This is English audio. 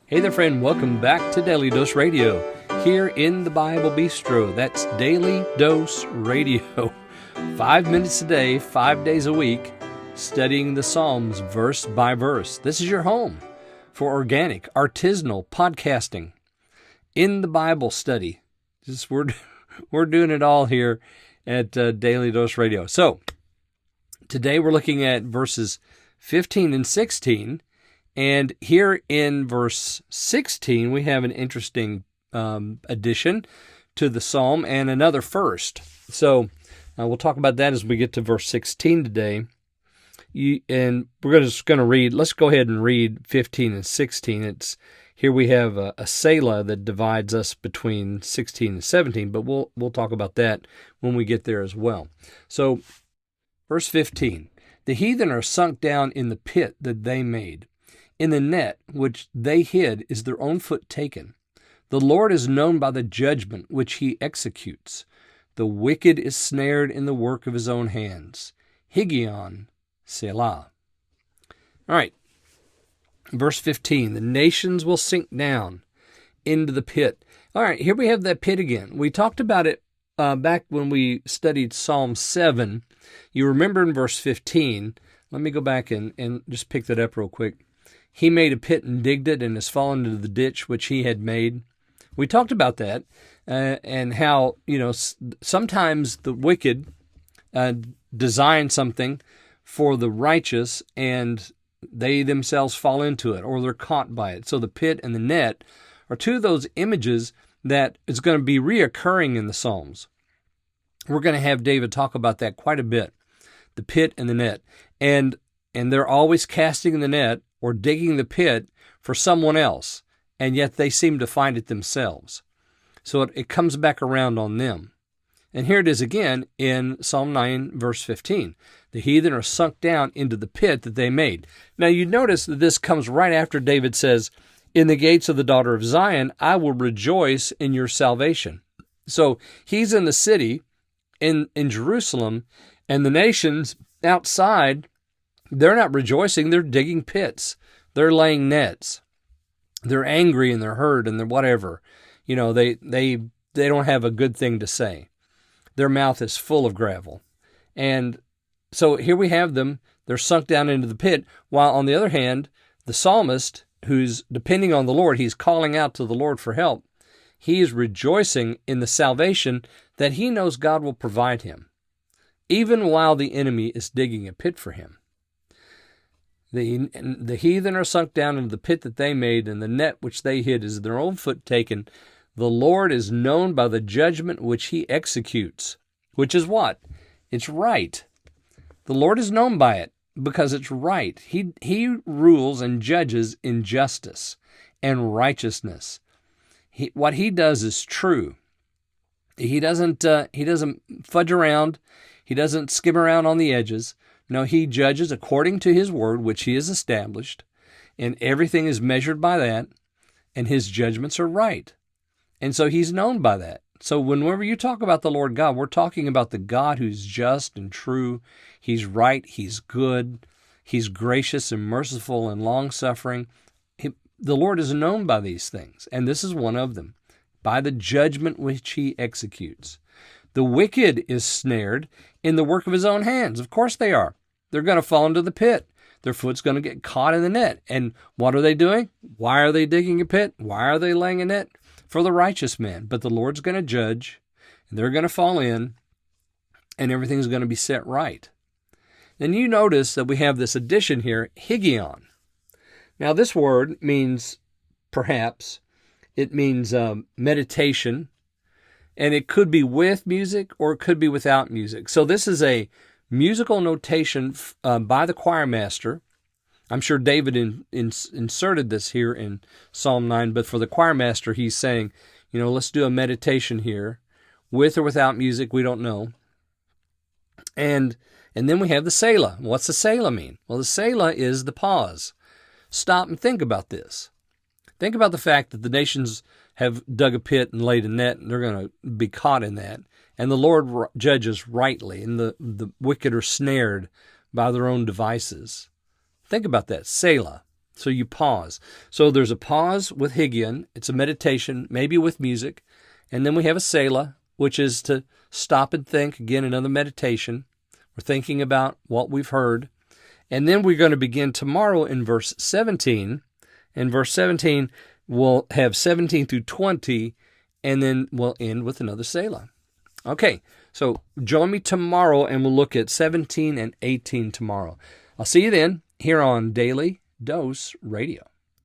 Hey there, friend. Welcome back to Daily Dose Radio here in the Bible Bistro. That's Daily Dose Radio. 5 minutes a day, 5 days a week, studying the Psalms verse by verse. This is your home for organic, artisanal podcasting in the Bible study. We're doing it all here at Daily Dose Radio. So today we're looking at verses 15 and 16. And here in verse 16, we have an interesting addition to the psalm and another first. So we'll talk about that as we get to verse 16 today. And we're just going to read, let's go ahead and read 15 and 16. Here we have a Selah that divides us between 16 and 17, but we'll talk about that when we get there as well. So verse 15, the heathen are sunk down in the pit that they made. In the net which they hid is their own foot taken. The Lord is known by the judgment which he executes. The wicked is snared in the work of his own hands. Higgaion, Selah. All right, verse 15, the nations will sink down into the pit. All right, here we have that pit again. We talked about it back when we studied Psalm 7. You remember in verse 15, let me go back and just pick that up real quick. He made a pit and digged it and has fallen into the ditch which he had made. We talked about that and how, sometimes the wicked design something for the righteous and they themselves fall into it or they're caught by it. So the pit and the net are two of those images that is going to be reoccurring in the Psalms. We're going to have David talk about that quite a bit, the pit and the net. And they're always casting the net or digging the pit for someone else, and yet they seem to find it themselves. So it comes back around on them. And here it is again in Psalm 9, verse 15. The heathen are sunk down into the pit that they made. Now you notice that this comes right after David says, in the gates of the daughter of Zion, I will rejoice in your salvation. So he's in the city, in Jerusalem, and the nations outside, they're not rejoicing, they're digging pits. They're laying nets. They're angry and they're hurt and they're whatever. They don't have a good thing to say. Their mouth is full of gravel. And so here we have them. They're sunk down into the pit, while on the other hand, the psalmist, who's depending on the Lord, he's calling out to the Lord for help. He is rejoicing in the salvation that he knows God will provide him, even while the enemy is digging a pit for him. The heathen are sunk down into the pit that they made, and the net which they hid is their own foot taken. The Lord is known by the judgment which he executes, which is what? It's right. The Lord is known by it because it's right. He rules and judges in justice and righteousness. What he does is true. He doesn't fudge around. He doesn't skim around on the edges. No, he judges according to his word, which he has established, and everything is measured by that, and his judgments are right. And so he's known by that. So whenever you talk about the Lord God, we're talking about the God who's just and true. He's right. He's good. He's gracious and merciful and long-suffering. The Lord is known by these things, and this is one of them, by the judgment which he executes. The wicked is snared in the work of his own hands. Of course they are. They're going to fall into the pit. Their foot's going to get caught in the net. And what are they doing? Why are they digging a pit? Why are they laying a net? For the righteous man. But the Lord's going to judge, and they're going to fall in, and everything's going to be set right. Then you notice that we have this addition here, Higgaion. Now this word means, perhaps, it means meditation, and it could be with music or it could be without music. So this is a musical notation by the choir master. I'm sure David inserted this here in Psalm 9, but for the choir master, he's saying, let's do a meditation here, with or without music, we don't know. And then we have the Selah. What's the Selah mean? Well, the Selah is the pause. Stop and think about this. Think about the fact that the nations have dug a pit and laid a net, and they're going to be caught in that. And the Lord judges rightly, and the wicked are snared by their own devices. Think about that, Selah. So you pause. So there's a pause with Higgaion. It's a meditation, maybe with music. And then we have a Selah, which is to stop and think. Again, another meditation. We're thinking about what we've heard. And then we're going to begin tomorrow in verse 17. And verse 17, we'll have 17 through 20, and then we'll end with another Selah. Okay, so join me tomorrow, and we'll look at 17 and 18 tomorrow. I'll see you then here on Daily Dose Radio.